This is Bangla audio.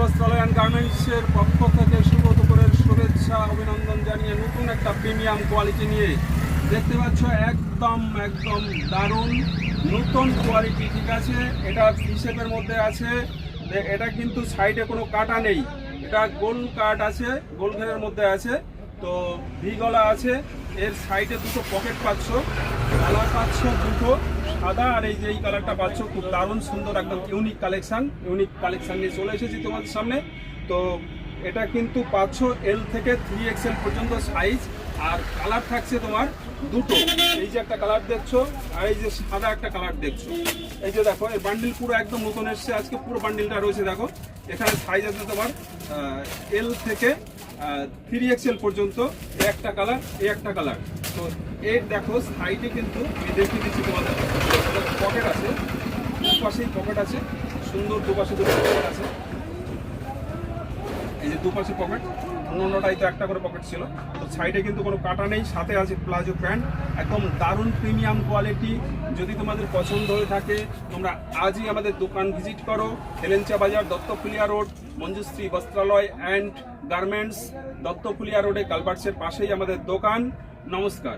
বস্ত্রালয় অ্যান্ড গার্মেন্টসের পক্ষ থেকে শুভ দুপুরের শুভেচ্ছা অভিনন্দন জানিয়ে নতুন একটা প্রিমিয়াম কোয়ালিটি নিয়ে দেখতে পাচ্ছ একদম দারুণ নতুন কোয়ালিটি। ঠিক আছে, এটা হিসেবের মধ্যে আছে। এটা কিন্তু সাইডে কোনো কাটা নেই, এটা গোল কাট আছে, গোল ঘেরের মধ্যে আছে। তো ভি গলা আছে, এর সাইডে দুটো পকেট পাচ্ছ, কালার পাচ্ছ দুটো, সাদা আর এই যে এই কালারটা পাচ্ছ। খুব দারুণ সুন্দর একদম ইউনিক কালেকশন নিয়ে চলে এসেছি তোমাদের সামনে। তো এটা কিন্তু পাচ্ছ এল থেকে 3XL পর্যন্ত সাইজ, আর কালার থাকছে তোমার দুটো। এই যে একটা কালার দেখছো, আর এই যে সাদা একটা কালার দেখছো। এই যে দেখো, এই বান্ডিল পুরো একদম নতুন এসছে আজকে, পুরো বান্ডিলটা রয়েছে। দেখো এখানে সাইজ আছে তোমার এল থেকে 3XL পর্যন্ত। এই একটা কালার, এই একটা কালার। তো এর দেখো সাইডে কিন্তু আমি দেখিয়ে দিচ্ছি তোমাদের, পকেট আছে, দুপাশেই পকেট আছে, সুন্দর দুপাশে দুটো পকেট আছে। এই যে দুপাশে পকেট, অন্যটাই তো একটা করে পকেট ছিল। তো সাইডে কিন্তু কোনো কাটা নেই, সাথে আছে প্লাজো প্যান্ট, একদম দারুণ প্রিমিয়াম কোয়ালিটি। যদি তোমাদের পছন্দ হয়ে থাকে তোমরা আজই আমাদের দোকান ভিজিট করো। হেলেঞ্চা বাজার, Duttaphulia road, Manjushree Bastralaya and garments, Duttaphulia রোডে কালভার্টসের পাশেই আমাদের দোকান। নমস্কার।